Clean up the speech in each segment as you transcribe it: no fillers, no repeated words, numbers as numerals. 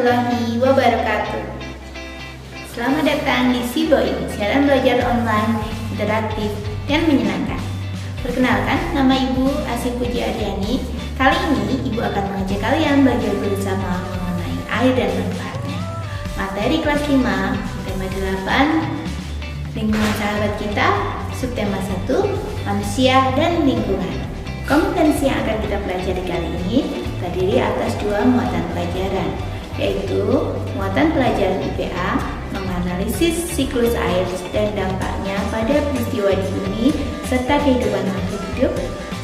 warahmatullahi wabarakatuh. Selamat datang di Siboin, siaran belajar online, interaktif, dan menyenangkan. Perkenalkan, nama Ibu Asih Puji Aryani. Kali ini Ibu akan mengajak kalian belajar bersama mengenai air dan manfaatnya. Materi kelas 5, tema 8, lingkungan sahabat kita, subtema 1, manusia dan lingkungan. Kompetensi yang akan kita pelajari kali ini terdiri atas 2 muatan pelajaran, yaitu muatan pelajaran IPA menganalisis siklus air dan dampaknya pada peristiwa di bumi serta kehidupan makhluk hidup.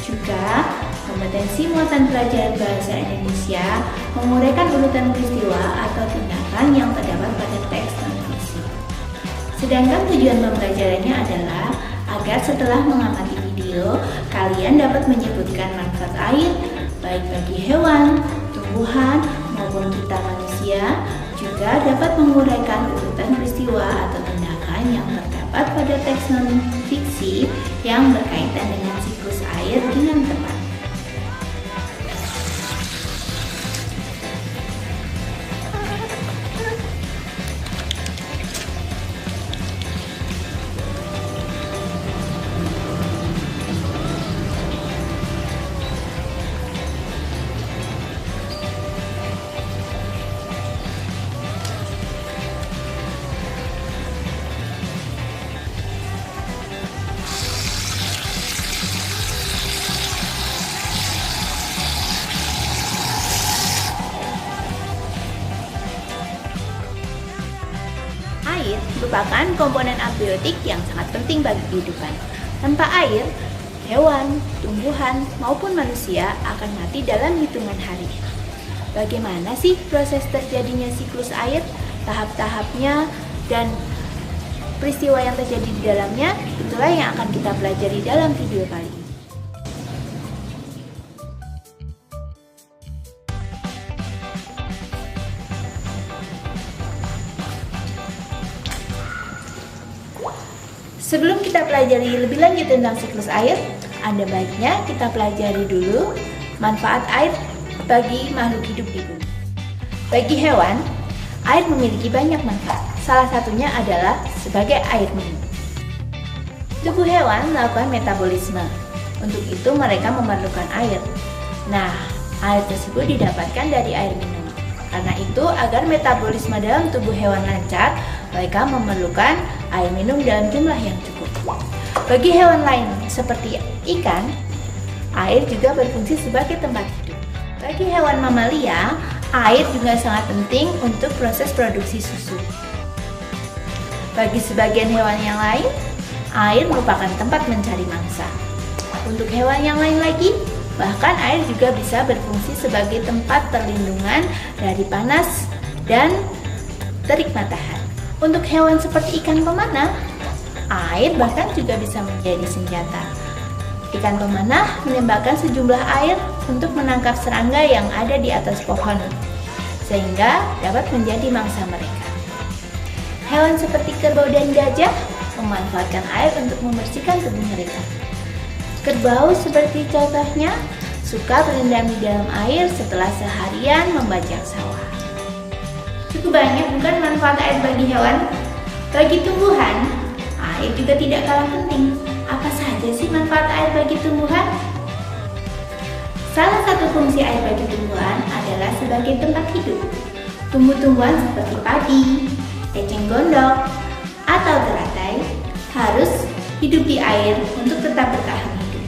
Juga kompetensi muatan pelajaran bahasa Indonesia menguraikan urutan peristiwa atau tindakan yang terdapat pada teks non-fiksi. Sedangkan tujuan pembelajarannya adalah agar setelah mengamati video, kalian dapat menyebutkan manfaat air baik bagi hewan, tumbuhan, maupun kita manusia, juga dapat menguraikan urutan peristiwa atau tindakan yang terdapat pada teks non-fiksi yang berkaitan dengan siklus air dengan tepat. Air merupakan komponen abiotik yang sangat penting bagi kehidupan. Tanpa air, hewan, tumbuhan, maupun manusia akan mati dalam hitungan hari. Bagaimana sih proses terjadinya siklus air, tahap-tahapnya, dan peristiwa yang terjadi di dalamnya? Itulah yang akan kita pelajari dalam video kali ini. Sebelum kita pelajari lebih lanjut tentang siklus air, ada baiknya kita pelajari dulu manfaat air bagi makhluk hidup di bumi. Bagi hewan, air memiliki banyak manfaat. Salah satunya adalah sebagai air minum. Tubuh hewan melakukan metabolisme. Untuk itu mereka memerlukan air. Nah, air tersebut didapatkan dari air minum. Karena itu, agar metabolisme dalam tubuh hewan lancar, mereka memerlukan air minum dalam jumlah yang cukup. Bagi hewan lain seperti ikan, air juga berfungsi sebagai tempat hidup. Bagi hewan mamalia, air juga sangat penting untuk proses produksi susu. Bagi sebagian hewan yang lain, air merupakan tempat mencari mangsa. Untuk hewan yang lain lagi, bahkan air juga bisa berfungsi sebagai tempat perlindungan dari panas dan terik matahari. Untuk hewan seperti ikan pemanah, air bahkan juga bisa menjadi senjata. Ikan pemanah menembakkan sejumlah air untuk menangkap serangga yang ada di atas pohon, sehingga dapat menjadi mangsa mereka. Hewan seperti kerbau dan gajah memanfaatkan air untuk membersihkan tubuh mereka. Kerbau seperti contohnya suka berendam di dalam air setelah seharian membajak sawah. Cukup banyak bukan manfaat air bagi hewan? Bagi tumbuhan, air juga tidak kalah penting. Apa saja sih manfaat air bagi tumbuhan? Salah satu fungsi air bagi tumbuhan adalah sebagai tempat hidup. Tumbuh-tumbuhan seperti padi, eceng gondok, atau teratai harus hidup di air untuk tetap bertahan hidup.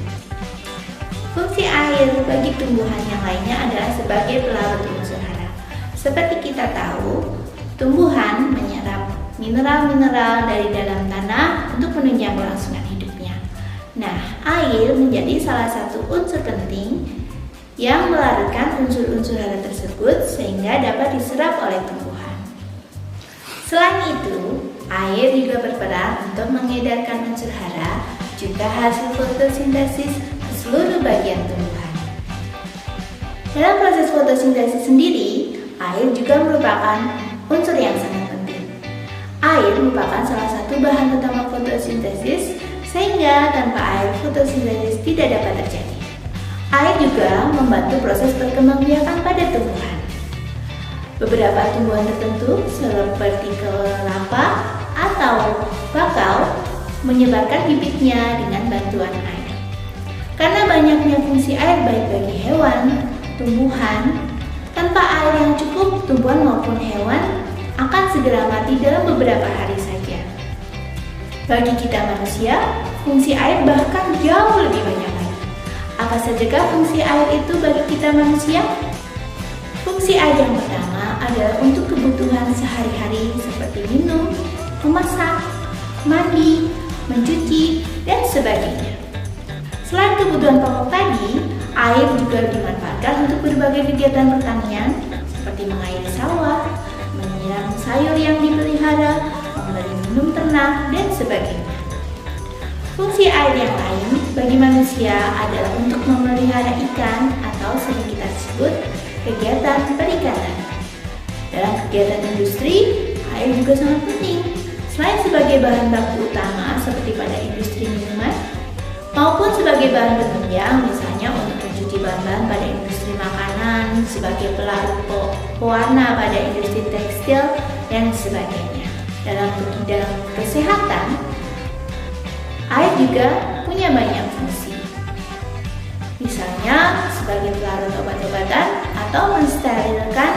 Fungsi air bagi tumbuhan yang lainnya adalah sebagai pelarut unsur hara. Seperti kita tahu, tumbuhan menyerap mineral-mineral dari dalam tanah untuk menunjang kelangsungan hidupnya. Nah, air menjadi salah satu unsur penting yang melarutkan unsur-unsur hara tersebut sehingga dapat diserap oleh tumbuhan. Selain itu, air juga berperan untuk mengedarkan unsur hara, juga hasil fotosintesis ke seluruh bagian tumbuhan. Dalam proses fotosintesis sendiri, air juga merupakan unsur yang sangat penting. Air merupakan salah satu bahan utama fotosintesis, sehingga tanpa air fotosintesis tidak dapat terjadi. Air juga membantu proses perkembangbiakan pada tumbuhan. Beberapa tumbuhan tertentu seperti kelapa atau bakau menyebarkan bibitnya dengan bantuan air. Karena banyaknya fungsi air baik bagi hewan, tumbuhan, tanpa air yang cukup, tumbuhan maupun hewan akan segera mati dalam beberapa hari saja. Bagi kita manusia, fungsi air bahkan jauh lebih banyak lagi. Apa sajakah fungsi air itu bagi kita manusia? Fungsi air yang pertama adalah untuk kebutuhan sehari-hari seperti minum, memasak, mandi, mencuci, dan sebagainya. Selain kebutuhan pokok tadi, air juga dimanfaatkan untuk berbagai kegiatan pertanian seperti mengairi sawah, menyiram sayur yang dipelihara, memberi minum ternak, dan sebagainya. Fungsi air yang lain bagi manusia adalah untuk memelihara ikan atau sering kita sebut kegiatan perikanan. Dalam kegiatan industri, air juga sangat penting. Selain sebagai bahan baku utama seperti pada industri minuman, maupun sebagai bahan penunjang, misalnya untuk mencuci bahan-bahan pada industri makanan, sebagai pelarut pewarna pada industri tekstil, dan sebagainya. Dalam bidang kesehatan, air juga punya banyak fungsi. Misalnya sebagai pelarut obat-obatan atau mensterilkan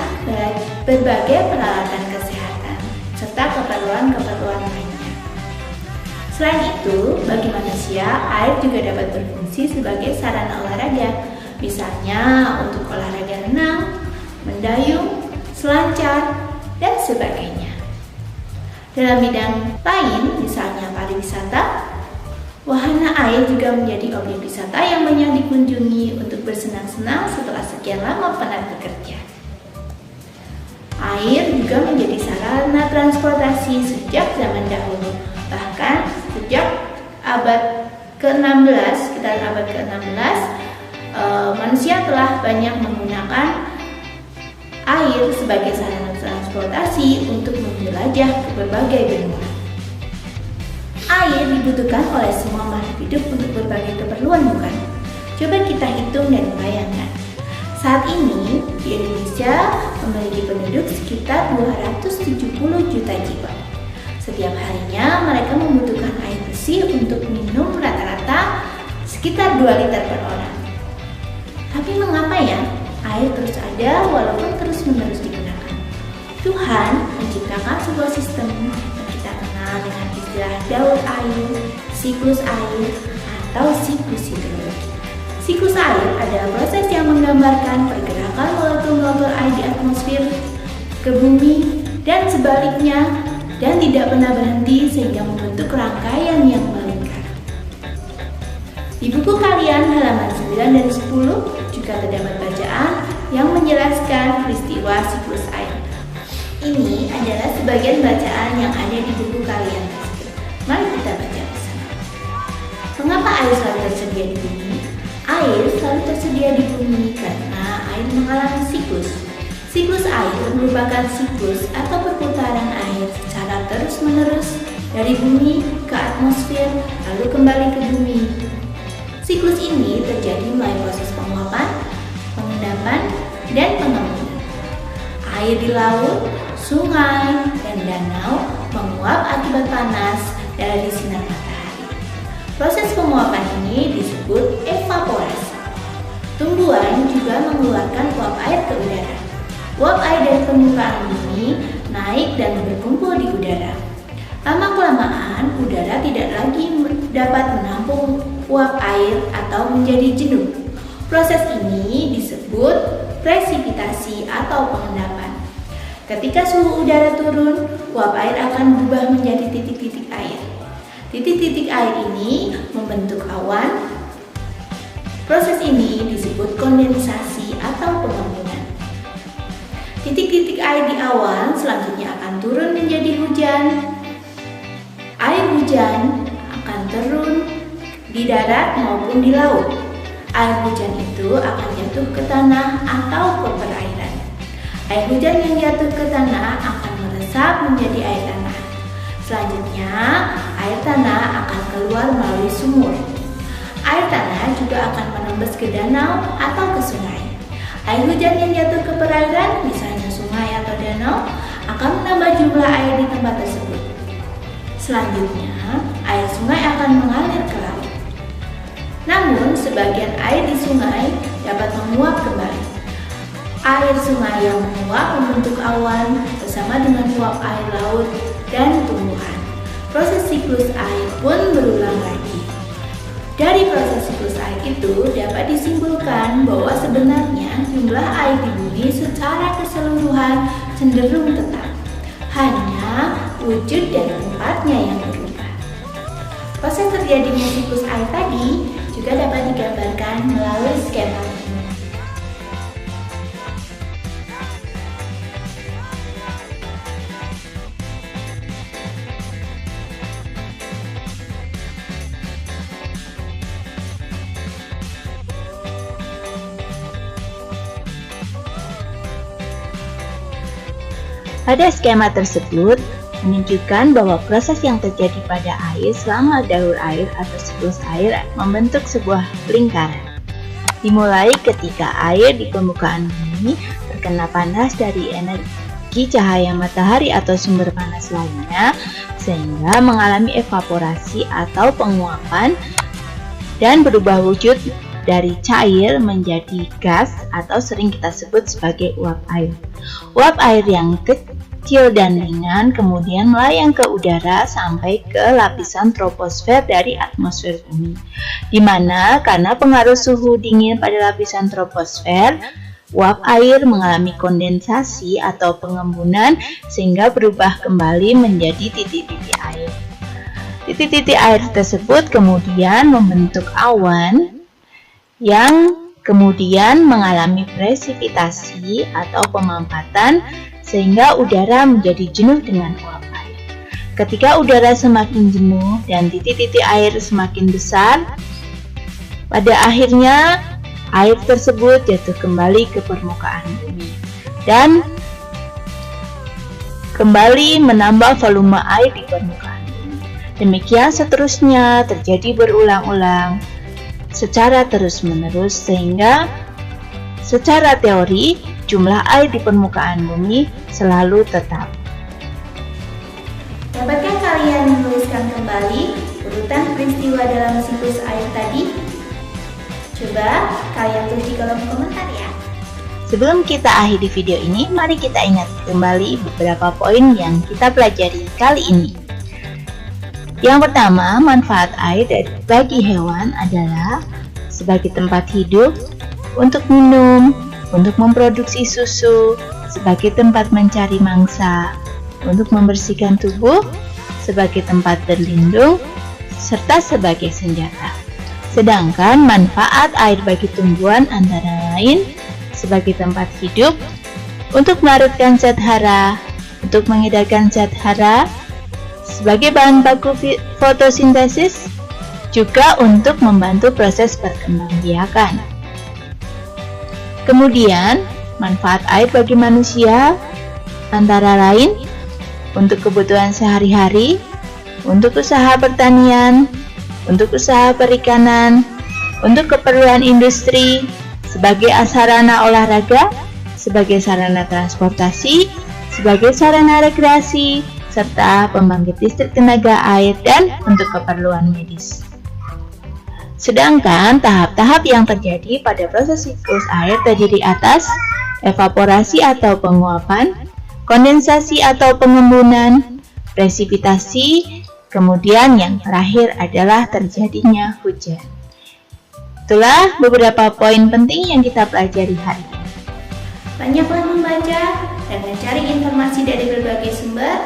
berbagai peralatan kesehatan, serta keperluan-keperluan lainnya. Selain itu, bagi manusia, air juga dapat berfungsi sebagai sarana olahraga, misalnya untuk olahraga renang, mendayung, selancar, dan sebagainya. Dalam bidang lain, misalnya pariwisata, wahana air juga menjadi objek wisata yang banyak dikunjungi untuk bersenang-senang setelah sekian lama penat bekerja. Air juga menjadi sarana transportasi sejak zaman dahulu. Bahkan sejak abad ke-16, sekitar abad ke-16, manusia telah banyak menggunakan air sebagai sarana transportasi untuk menjelajah ke berbagai benua. Air dibutuhkan oleh semua makhluk hidup untuk berbagai keperluan, bukan? Coba kita hitung dan bayangkan. Saat ini di Indonesia memiliki penduduk sekitar 270 juta jiwa. Setiap harinya mereka membutuhkan air bersih untuk minum rata-rata sekitar 2 liter per orang. Tapi mengapa ya air terus ada walaupun terus-menerus digunakan? Tuhan menciptakan sebuah sistem yang kita kenal dengan istilah daur air, siklus air, atau siklus hidrologi. Siklus air adalah proses yang menggambarkan pergerakan molekul-molekul air di atmosfer ke bumi dan sebaliknya, dan tidak pernah berhenti sehingga membentuk rangkaian yang melingkar. Di buku kalian halaman 9 dan 10 juga terdapat bacaan yang menjelaskan peristiwa siklus air. Ini adalah sebagian bacaan yang ada di buku kalian tersebut. Mari kita baca bersama. Mengapa air selalu tersedia di bumi? Air selalu tersedia di bumi karena air mengalami siklus. Siklus air merupakan siklus atau perputaran air secara terus-menerus dari bumi ke atmosfer lalu kembali ke bumi. Siklus ini terjadi melalui proses penguapan, pengendapan, dan pengembangan. Air di laut, sungai, dan danau menguap akibat panas dari sinar matahari. Proses penguapan ini disebut evaporasi. Tumbuhan juga mengeluarkan uap air ke udara. Uap air dari permukaan bumi naik dan berkumpul di udara. Lama-kelamaan, udara tidak lagi dapat menampung uap air atau menjadi jenuh. Proses ini disebut presipitasi atau pengendapan. Ketika suhu udara turun, uap air akan berubah menjadi titik-titik air. Titik-titik air ini membentuk awan. Proses ini disebut kondensasi atau pengembunan. Titik-titik air di awan selanjutnya akan turun menjadi hujan. Air hujan akan turun di darat maupun di laut. Air hujan itu akan jatuh ke tanah atau ke perairan. Air hujan yang jatuh ke tanah akan meresap menjadi air tanah. Selanjutnya, air tanah akan keluar melalui sumur. Air tanah juga akan menembus ke danau atau ke sungai. Air hujan yang jatuh ke perairan, misalnya sungai, sungai atau danau akan menambah jumlah air di tempat tersebut. Selanjutnya, air sungai akan mengalir ke laut. Namun, sebagian air di sungai dapat menguap kembali. Air sungai yang menguap membentuk awan bersama dengan uap air laut dan tumbuhan. Proses siklus air pun berulang lagi. Dari proses siklus air itu dapat disimpulkan bahwa sebenarnya jumlah air di bumi secara keseluruhan cenderung tetap. Hanya wujud dan tempatnya yang berubah. Proses terjadinya siklus air tadi juga dapat digambarkan melalui skema ini. Pada skema tersebut menunjukkan bahwa proses yang terjadi pada air selama dahur air atau siklus air membentuk sebuah lingkaran. Dimulai ketika air di permukaan bumi terkena panas dari energi cahaya matahari atau sumber panas lainnya, sehingga mengalami evaporasi atau penguapan dan berubah wujud dari cair menjadi gas atau sering kita sebut sebagai uap air. Uap air yang kecil dan ringan kemudian melayang ke udara sampai ke lapisan troposfer dari atmosfer bumi, di mana karena pengaruh suhu dingin pada lapisan troposfer, uap air mengalami kondensasi atau pengembunan sehingga berubah kembali menjadi titik-titik air. Titik-titik air tersebut kemudian membentuk awan yang kemudian mengalami presipitasi atau pemampatan sehingga udara menjadi jenuh dengan uap air. Ketika udara semakin jenuh dan titik-titik air semakin besar, pada akhirnya air tersebut jatuh kembali ke permukaan bumi dan kembali menambah volume air di permukaan bumi. Demikian seterusnya terjadi berulang-ulang secara terus-menerus sehingga secara teori jumlah air di permukaan bumi selalu tetap. Dapatkah kalian menuliskan kembali urutan peristiwa dalam siklus air tadi? Coba kalian tulis di kolom komentar ya. Sebelum kita akhiri video ini, mari kita ingat kembali beberapa poin yang kita pelajari kali ini. Yang pertama, manfaat air bagi hewan adalah sebagai tempat hidup, untuk minum, untuk memproduksi susu, sebagai tempat mencari mangsa, untuk membersihkan tubuh, sebagai tempat berlindung, serta sebagai senjata. Sedangkan manfaat air bagi tumbuhan antara lain sebagai tempat hidup, untuk melarutkan zat hara, untuk mengedarkan zat hara, sebagai bahan baku fotosintesis, juga untuk membantu proses perkembangbiakan. Kemudian, manfaat air bagi manusia antara lain untuk kebutuhan sehari-hari, untuk usaha pertanian, untuk usaha perikanan, untuk keperluan industri, sebagai sarana olahraga, sebagai sarana transportasi, sebagai sarana rekreasi, serta pembangkit listrik tenaga air dan untuk keperluan medis. Sedangkan tahap-tahap yang terjadi pada proses siklus air terdiri atas evaporasi atau penguapan, kondensasi atau pengembunan, presipitasi, kemudian yang terakhir adalah terjadinya hujan. Itulah beberapa poin penting yang kita pelajari hari ini. Banyaklah membaca dan mencari informasi dari berbagai sumber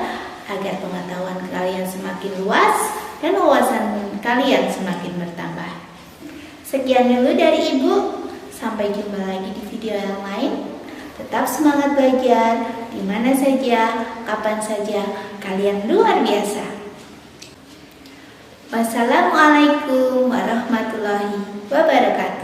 agar pengetahuan kalian semakin luas dan wawasan kalian semakin bertambah. Sekian dulu dari Ibu, sampai jumpa lagi di video yang lain. Tetap semangat belajar, di mana saja, kapan saja, kalian luar biasa. Wassalamualaikum warahmatullahi wabarakatuh.